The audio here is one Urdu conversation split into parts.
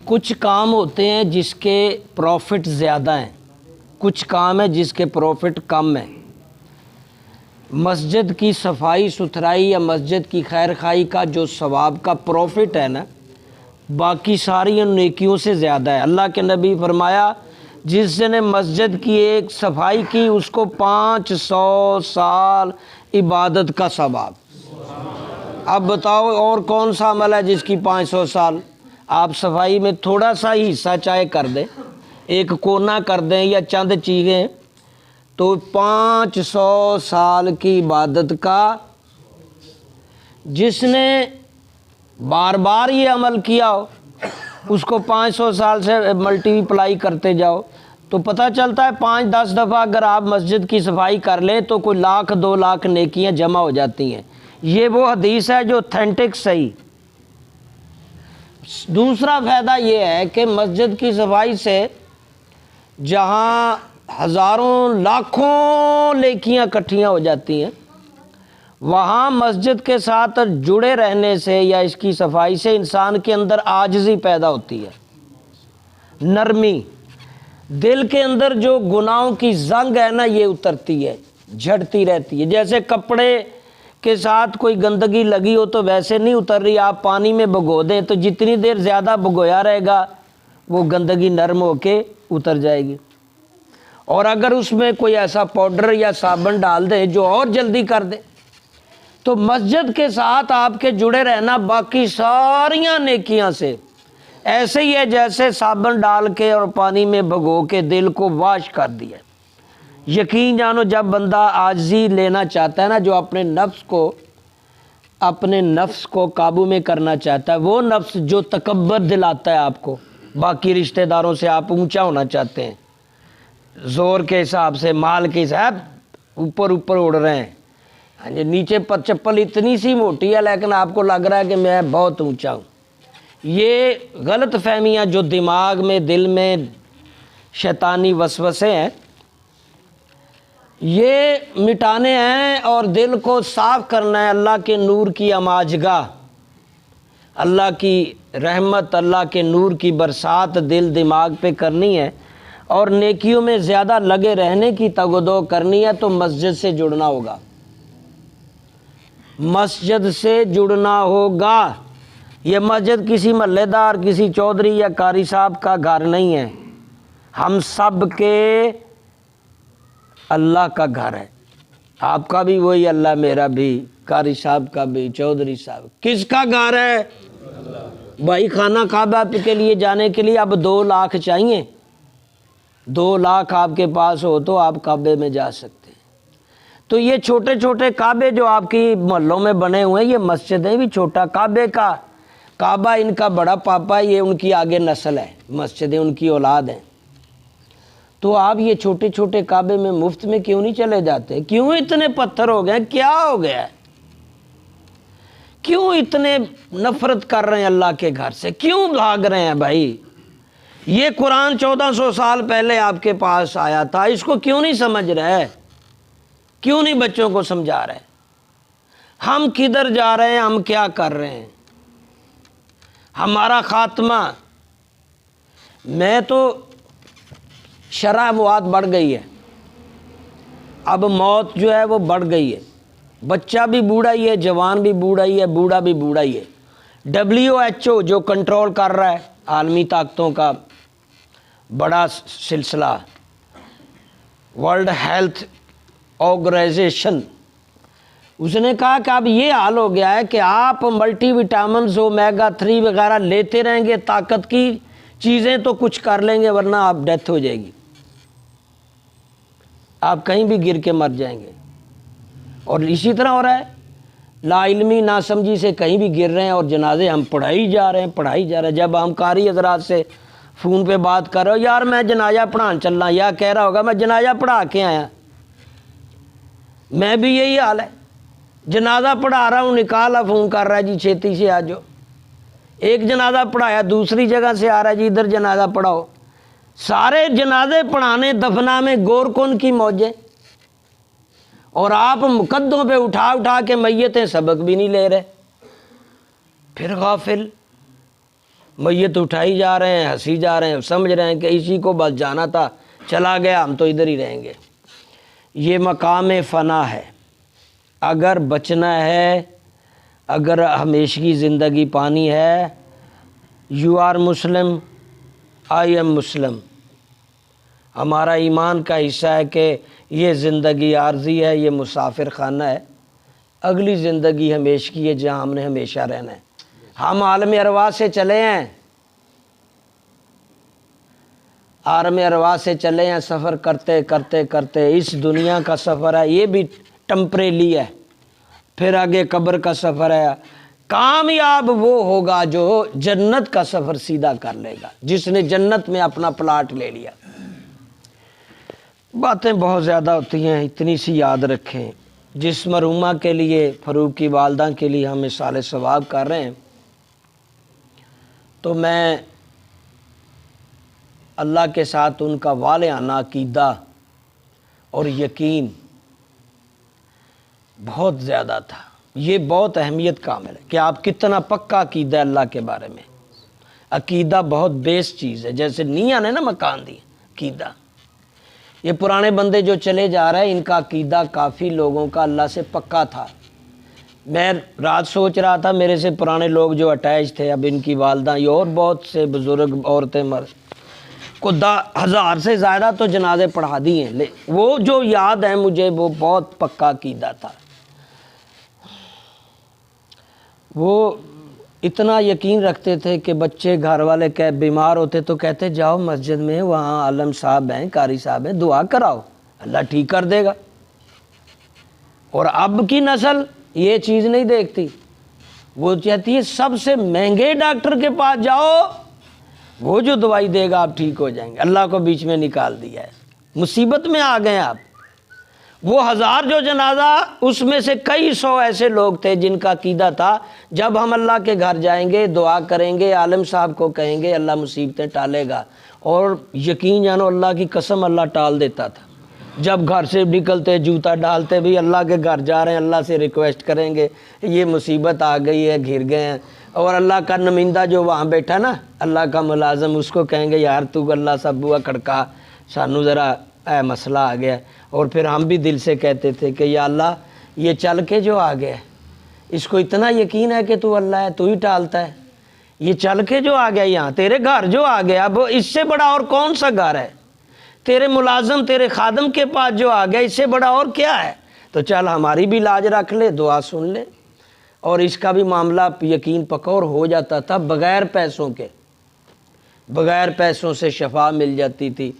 کچھ کام ہوتے ہیں جس کے پروفٹ زیادہ ہیں، کچھ کام ہے جس کے پروفٹ کم ہیں۔ مسجد کی صفائی ستھرائی یا مسجد کی خیر خواہی کا جو ثواب کا پروفٹ ہے نا، باقی ساری نیکیوں سے زیادہ ہے۔ اللہ کے نبی فرمایا جس نے مسجد کی ایک صفائی کی اس کو 500 سال عبادت کا ثواب۔ اب بتاؤ اور کون سا عمل ہے جس کی 500 سال؟ آپ صفائی میں تھوڑا سا ہی حصہ چاہے کر دیں، ایک کونا کر دیں یا چند چیزیں، تو 500 سال کی عبادت کا۔ جس نے بار بار یہ عمل کیا ہو اس کو 500 سال سے ملٹی پلائی کرتے جاؤ تو پتہ چلتا ہے 5-10 دفعہ اگر آپ مسجد کی صفائی کر لیں تو کوئی 1,00,000-2 لاکھ نیکیاں جمع ہو جاتی ہیں۔ یہ وہ حدیث ہے جو اوتھینٹک صحیح۔ دوسرا فائدہ یہ ہے کہ مسجد کی صفائی سے جہاں ہزاروں لاکھوں نیکیاں اکٹھیاں ہو جاتی ہیں، وہاں مسجد کے ساتھ جڑے رہنے سے یا اس کی صفائی سے انسان کے اندر عاجزی پیدا ہوتی ہے، نرمی، دل کے اندر جو گناہوں کی زنگ ہے نا یہ اترتی ہے، جھڑتی رہتی ہے۔ جیسے کپڑے کے ساتھ کوئی گندگی لگی ہو تو ویسے نہیں اتر رہی، آپ پانی میں بھگو دیں تو جتنی دیر زیادہ بھگویا رہے گا وہ گندگی نرم ہو کے اتر جائے گی، اور اگر اس میں کوئی ایسا پاؤڈر یا صابن ڈال دے جو اور جلدی کر دے، تو مسجد کے ساتھ آپ کے جڑے رہنا باقی ساریاں نیکیاں سے ایسے ہی ہے جیسے صابن ڈال کے اور پانی میں بھگو کے دل کو واش کر دیا۔ یقین جانو جب بندہ عاجزی لینا چاہتا ہے نا، جو اپنے نفس کو قابو میں کرنا چاہتا ہے، وہ نفس جو تکبر دلاتا ہے آپ کو، باقی رشتہ داروں سے آپ اونچا ہونا چاہتے ہیں، زور کے حساب سے، مال کے حساب، اوپر اڑ رہے ہیں، ہاں جی، نیچے پر چپل اتنی سی موٹی ہے لیکن آپ کو لگ رہا ہے کہ میں بہت اونچا ہوں۔ یہ غلط فہمیاں جو دماغ میں، دل میں شیطانی وسوسے ہیں، یہ مٹانے ہیں اور دل کو صاف کرنا ہے۔ اللہ کے نور کی آماجگاہ، اللہ کی رحمت، اللہ کے نور کی برسات دل دماغ پہ کرنی ہے اور نیکیوں میں زیادہ لگے رہنے کی تگودو کرنی ہے، تو مسجد سے جڑنا ہوگا، مسجد سے جڑنا ہوگا۔ یہ مسجد کسی محلے دار، کسی چودھری یا قاری صاحب کا گھر نہیں ہے، ہم سب کے اللہ کا گھر ہے۔ آپ کا بھی وہی اللہ، میرا بھی، قاری صاحب کا بھی، چودھری صاحب، کس کا گھر ہے؟ بھائی خانہ کعبہ کے لیے جانے کے لیے اب 2 لاکھ چاہیے، 2 لاکھ آپ کے پاس ہو تو آپ کعبے میں جا سکتے ہیں۔ تو یہ چھوٹے چھوٹے کعبے جو آپ کی محلوں میں بنے ہوئے ہیں، یہ مسجدیں بھی چھوٹا کعبے کا، کعبہ ان کا بڑا پاپا، یہ ان کی آگے نسل ہے، مسجدیں ان کی اولاد ہیں۔ تو آپ یہ چھوٹے چھوٹے کعبے میں مفت میں کیوں نہیں چلے جاتے؟ کیوں اتنے پتھر ہو گئے؟ کیا ہو گیا ہے؟ کیوں اتنے نفرت کر رہے ہیں اللہ کے گھر سے؟ کیوں بھاگ رہے ہیں بھائی؟ یہ قرآن 1400 سال پہلے آپ کے پاس آیا تھا، اس کو کیوں نہیں سمجھ رہے؟ کیوں نہیں بچوں کو سمجھا رہے؟ ہم کدھر جا رہے ہیں؟ ہم کیا کر رہے ہیں؟ ہمارا خاتمہ، میں تو شرح مواد بڑھ گئی ہے، اب موت جو ہے وہ بڑھ گئی ہے، بچہ بھی بوڑھا ہی ہے، جوان بھی بوڑھا ہی ہے، بوڑھا بھی بوڑھا ہی ہے۔ WHO جو کنٹرول کر رہا ہے عالمی طاقتوں کا بڑا سلسلہ، ورلڈ ہیلتھ آرگنائزیشن، اس نے کہا کہ اب یہ حال ہو گیا ہے کہ آپ ملٹی وٹامنز، اومیگا 3 وغیرہ لیتے رہیں گے، طاقت کی چیزیں تو کچھ کر لیں گے ورنہ آپ ڈیتھ ہو جائے گی، آپ کہیں بھی گر کے مر جائیں گے۔ اور اسی طرح ہو رہا ہے، لا علمی نا سمجھی سے کہیں بھی گر رہے ہیں اور جنازے ہم پڑھائی جا رہے ہیں۔ جب ہم قاری حضرات سے فون پہ بات کر رہے ہو، یار میں جنازہ پڑھان چل رہا، یا کہہ رہا ہوگا میں جنازہ پڑھا کے آیا، میں بھی یہی حال ہے، جنازہ پڑھا رہا ہوں، نکالا فون کر رہا ہے جی چھیتی سے آ جاؤ، ایک جنازہ پڑھایا دوسری جگہ سے آ رہا ہے جی ادھر جنازہ پڑھاؤ، سارے جنازے پڑھانے دفنا میں گور کون کی موجیں، اور آپ مقدوں پہ اٹھا کے میتیں سبق بھی نہیں لے رہے، پھر غافل۔ میت اٹھائی جا رہے ہیں، ہنسی جا رہے ہیں، سمجھ رہے ہیں کہ اسی کو بس جانا تھا، چلا گیا، ہم تو ادھر ہی رہیں گے۔ یہ مقام فنا ہے۔ اگر بچنا ہے، اگر ہمیشگی زندگی پانی ہے، you are Muslim, I am Muslim, ہمارا ایمان کا حصہ ہے کہ یہ زندگی عارضی ہے، یہ مسافر خانہ ہے، اگلی زندگی ہمیشگی ہے جہاں ہم نے ہمیشہ رہنا ہے۔ ہم عالم ارواح سے چلے ہیں، عالم ارواح سے چلے ہیں، سفر کرتے کرتے کرتے اس دنیا کا سفر ہے، یہ بھی ٹمپریلی ہے، پھر آگے قبر کا سفر ہے۔ کامیاب وہ ہوگا جو جنت کا سفر سیدھا کر لے گا، جس نے جنت میں اپنا پلاٹ لے لیا۔ باتیں بہت زیادہ ہوتی ہیں، اتنی سی یاد رکھیں۔ جس مرحومہ کے لیے، فاروق کی والدہ کے لیے ہم اصالہ ثواب کر رہے ہیں، تو میں اللہ کے ساتھ ان کا والہانہ عقیدہ اور یقین بہت زیادہ تھا۔ یہ بہت اہمیت کا عامل ہے کہ آپ کتنا پکا عقیدہ ہے اللہ کے بارے میں۔ عقیدہ بہت بیس چیز ہے، جیسے نیاں نے نا مکان دی، عقیدہ۔ یہ پرانے بندے جو چلے جا رہے ہیں، ان کا عقیدہ کافی لوگوں کا اللہ سے پکا تھا۔ میں رات سوچ رہا تھا، میرے سے پرانے لوگ جو اٹیچ تھے، اب ان کی والدہ، یہ اور بہت سے بزرگ عورتیں کو 1000 سے زیادہ تو جنازے پڑھا دی ہیں، وہ جو یاد ہے مجھے، وہ بہت پکا عقیدہ تھا۔ وہ اتنا یقین رکھتے تھے کہ بچے گھر والے بیمار ہوتے تو کہتے جاؤ مسجد میں، وہاں عالم صاحب ہیں، قاری صاحب ہیں، دعا کراؤ، اللہ ٹھیک کر دے گا۔ اور اب کی نسل یہ چیز نہیں دیکھتی، وہ چاہتی ہے سب سے مہنگے ڈاکٹر کے پاس جاؤ، وہ جو دوائی دے گا آپ ٹھیک ہو جائیں گے۔ اللہ کو بیچ میں نکال دیا ہے، مصیبت میں آ گئے آپ۔ وہ 1000 جو جنازہ، اس میں سے کئی سو ایسے لوگ تھے جن کا عقیدہ تھا جب ہم اللہ کے گھر جائیں گے، دعا کریں گے، عالم صاحب کو کہیں گے، اللہ مصیبتیں ٹالے گا۔ اور یقین جانو، اللہ کی قسم، اللہ ٹال دیتا تھا۔ جب گھر سے نکلتے جوتا ڈالتے بھی اللہ کے گھر جا رہے ہیں، اللہ سے ریکویسٹ کریں گے، یہ مصیبت آ گئی ہے، گھر گئے ہیں۔ اور اللہ کا نمائندہ جو وہاں بیٹھا نا، اللہ کا ملازم، اس کو کہیں گے یار تو اللہ سب بوا کھڑکا، سانو ذرا مسئلہ آ گیا۔ اور پھر ہم بھی دل سے کہتے تھے کہ یا اللہ، یہ چل کے جو آ گیا، اس کو اتنا یقین ہے کہ تو اللہ ہے، تو ہی ٹالتا ہے۔ یہ چل کے جو آ گیا یہاں، تیرے گھر جو آ گیا، اب اس سے بڑا اور کون سا گھر ہے؟ تیرے ملازم، تیرے خادم کے پاس جو آ گیا، اس سے بڑا اور کیا ہے؟ تو چل ہماری بھی لاج رکھ لے، دعا سن لے۔ اور اس کا بھی معاملہ یقین پکا اور ہو جاتا تھا، بغیر پیسوں کے، بغیر پیسوں سے شفا مل جاتی تھی،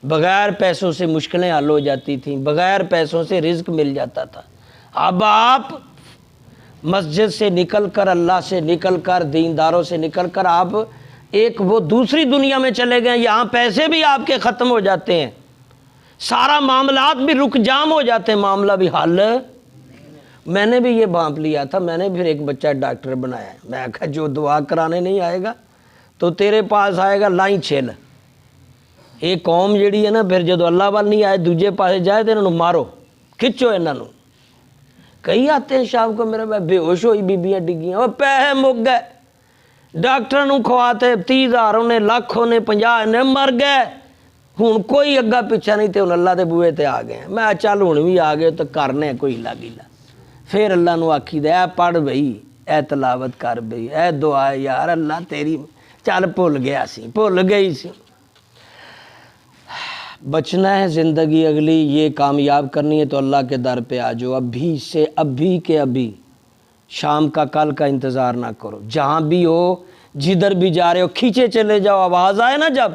بغیر پیسوں سے مشکلیں حل ہو جاتی تھیں، بغیر پیسوں سے رزق مل جاتا تھا۔ اب آپ مسجد سے نکل کر، اللہ سے نکل کر، دینداروں سے نکل کر، آپ ایک وہ دوسری دنیا میں چلے گئے، یہاں پیسے بھی آپ کے ختم ہو جاتے ہیں، سارا معاملات بھی رک جام ہو جاتے ہیں، معاملہ بھی حل۔ میں نے بھی یہ بھانپ لیا تھا، میں نے پھر ایک بچہ ڈاکٹر بنایا ہے۔ میں کہا جو دعا کرانے نہیں آئے گا تو تیرے پاس آئے گا لائیں چھل۔ ایک قوم جیڑی ہے نا، پھر جدو اللہ وال نہیں آئے، دوجے پاسے جائے تو انہوں مارو، کھچو انہوں۔ کئی آتے ہیں شام کو، میرے بھائی بے ہوش ہوئی بیبیاں ڈگیاں، وہ پیسے مک گئے، ڈاکٹر نو کھواتے 30,000 ہونے، لاکھ ہونے، 50 نے، مر گئے۔ ہوں کوئی اگا پیچھا نہیں تے، ہوں اللہ دے بوئے تے آ گئے۔ میں چل ہوں بھی آ گئے تو کرنے کوئی ہلا گیلا۔ پھر اللہ نو آکھی دے، اے پڑھ بھئی، اے تلاوت کر بھئی، اے دعا یار اللہ تیری، چل بھول گیا سی، بھول گئی سی۔ بچنا ہے، زندگی اگلی یہ کامیاب کرنی ہے تو اللہ کے در پہ آ جاؤ، ابھی سے، ابھی کے ابھی، شام کا کل کا انتظار نہ کرو۔ جہاں بھی ہو، جدھر بھی جا رہے ہو، کھینچے چلے جاؤ۔ آواز آئے نا جب،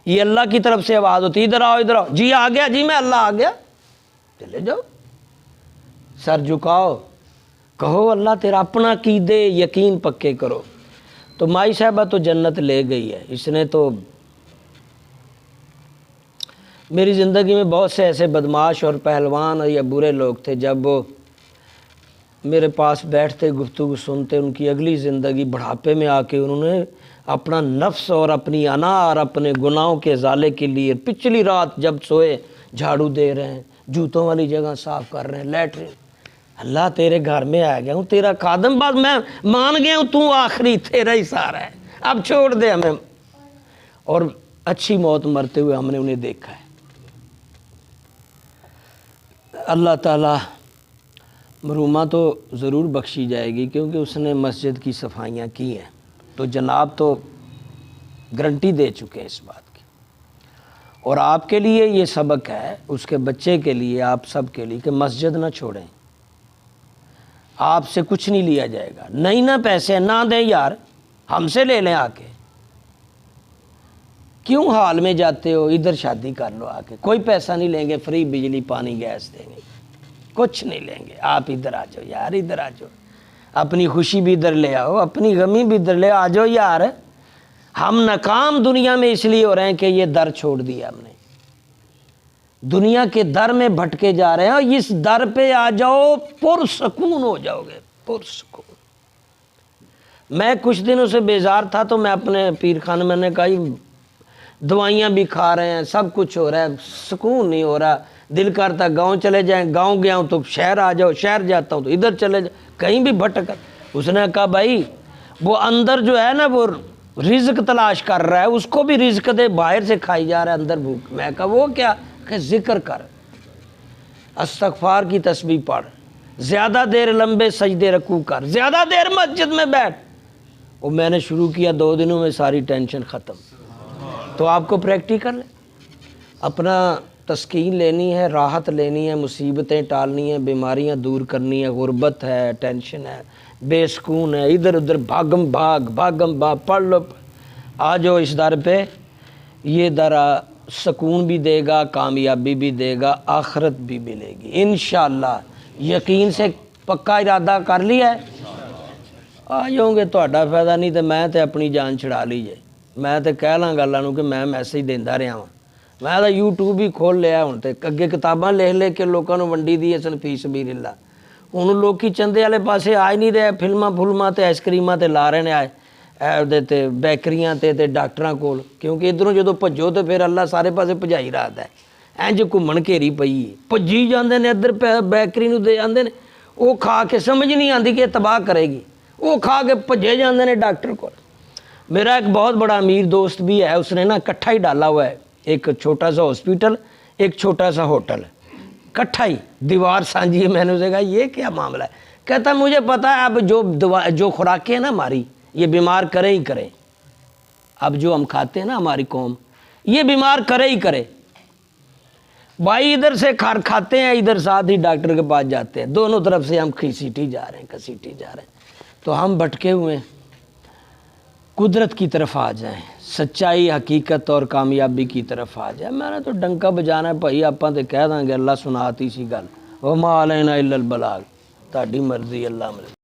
یہ اللہ کی طرف سے آواز ہوتی، ادھر آؤ، ادھر آؤ، جی آ گیا، جی میں اللہ آ گیا، چلے جاؤ، سر جھکاؤ، کہو اللہ تیرا، اپنا عقیدے یقین پکے کرو۔ تو مائی صاحبہ تو جنت لے گئی ہے، اس نے تو میری زندگی میں بہت سے ایسے بدماش اور پہلوان اور یا برے لوگ تھے، جب وہ میرے پاس بیٹھتے، گفتگو سنتے، ان کی اگلی زندگی بڑھاپے میں آ کے انہوں نے اپنا نفس اور اپنی انا اور اپنے گناہوں کے ازالے کے لیے پچھلی رات جب سوئے جھاڑو دے رہے ہیں، جوتوں والی جگہ صاف کر رہے ہیں، لیٹرین۔ اللہ تیرے گھر میں آ گیا ہوں، تیرا خادم، بات میں مان گیا ہوں، تو آخری، تیرا ہی سارا ہے، اب چھوڑ دے ہمیں. اور اچھی موت مرتے ہوئے ہم نے انہیں دیکھا ہے. اللہ تعالیٰ مرحومہ تو ضرور بخشی جائے گی کیونکہ اس نے مسجد کی صفائیاں کی ہیں. تو جناب تو گارنٹی دے چکے ہیں اس بات کی. اور آپ کے لیے یہ سبق ہے, اس کے بچے کے لیے, آپ سب کے لیے, کہ مسجد نہ چھوڑیں. آپ سے کچھ نہیں لیا جائے گا, نہیں نہ پیسے نہ دیں یار, ہم سے لے لیں آ کے. کیوں حال میں جاتے ہو, ادھر شادی کر لو آ کے, کوئی پیسہ نہیں لیں گے, فری بجلی پانی گیس دیں گے, کچھ نہیں لیں گے. آپ ادھر آ جاؤ یار, ادھر آ جاؤ, اپنی خوشی بھی ادھر لے آؤ, اپنی غمی بھی ادھر لے آ جاؤ یار. ہم ناکام دنیا میں اس لیے ہو رہے ہیں کہ یہ در چھوڑ دیا ہم نے, دنیا کے در میں بھٹکے جا رہے ہیں. اور اس در پہ آ جاؤ, پرسکون ہو جاؤ گے, پرسکون. میں کچھ دنوں سے بیزار تھا تو میں اپنے پیر خانے میں نے کہا دوائیاں بھی کھا رہے ہیں, سب کچھ ہو رہا ہے, سکون نہیں ہو رہا. دل کرتا گاؤں چلے جائیں, گاؤں گیا ہوں تو شہر آ جاؤ, شہر جاتا ہوں تو ادھر چلے جاؤ, کہیں بھی بھٹک. اس نے کہا بھائی وہ اندر جو ہے نا وہ رزق تلاش کر رہا ہے, اس کو بھی رزق دے, باہر سے کھائی جا رہا ہے اندر بھوک. میں کہا وہ کیا, کہ ذکر کر, استغفار کی تسبیح پڑھ, زیادہ دیر لمبے سجدے رکوع کر, زیادہ دیر مسجد میں بیٹھ. اور میں نے شروع کیا, 2 دنوں میں ساری ٹینشن ختم. تو آپ کو پریکٹیکل ہے, اپنا تسکین لینی ہے, راحت لینی ہے, مصیبتیں ٹالنی ہیں, بیماریاں دور کرنی ہے, غربت ہے, ٹینشن ہے, بے سکون ہے, ادھر ادھر بھاگم بھاگ پڑھ لو. آ جاؤ اس در پہ, یہ در سکون بھی دے گا, کامیابی بھی دے گا, آخرت بھی ملے گی انشاءاللہ. یقین سے پکا ارادہ کر لیا ہے. آ جاؤں گے تہاڈا فائدہ, نہیں تو میں تے اپنی جان چھڑا لی جائے. میں تے کہہ لاں گا اللہ نوں کہ میں میسیج دیندا رہا ہاں, میں تو یوٹیوب ہی کھول لیا ہوں, تے اگے کتاباں لکھ کے لوکاں نوں ونڈی دی سن فی سبیل اللہ. ہن لوکی چندے والے پاسے آ ہی نہیں رہے, فلماں تے آئس کریماں تے لا رہے نے آئے تے بیکریاں تے ڈاکٹراں کول, کیونکہ ادھروں جدوں بھجو تے پھر اللہ سارے پاسے بھجائی رکھدا ہے. انج گھومن گھیری پئی ہے, بھجی جاندے نے, ادھر بیکری نوں دے آندے نے, وہ کھا کے سمجھ نہیں آندی کہ تباہ کرے گی, وہ کھا کے بھجے جاندے نے ڈاکٹر کول. میرا ایک بہت بڑا امیر دوست بھی ہے, اس نے نا کٹھا ہی ڈالا ہوا ہے, ایک چھوٹا سا ہاسپٹل, ایک چھوٹا سا ہوٹل, کٹھا ہی دیوار سانجھی ہے. میں نے اسے کہا یہ کیا معاملہ ہے, کہتا مجھے پتا ہے اب جو خوراکیں ہیں نا ہماری, یہ بیمار کرے ہی کرے. اب جو ہم کھاتے ہیں نا ہماری قوم, یہ بیمار کرے ہی کرے. بھائی ادھر سے کھاتے ہیں, ادھر ساتھ ہی ڈاکٹر کے پاس جاتے ہیں, دونوں طرف سے ہم کھسیٹی جا رہے ہیں. تو ہم بھٹکے ہوئے ہیں. قدرت کی طرف آ جائیں, سچائی, حقیقت اور کامیابی کی طرف آ جائیں. میں نے تو ڈنکا بجانا ہے بھائی, آپاں تے کہہ دیں گے اللہ سناتی سی گل, وما علینا الا البلاغ, تہاڈی مرضی اللہ مرضی.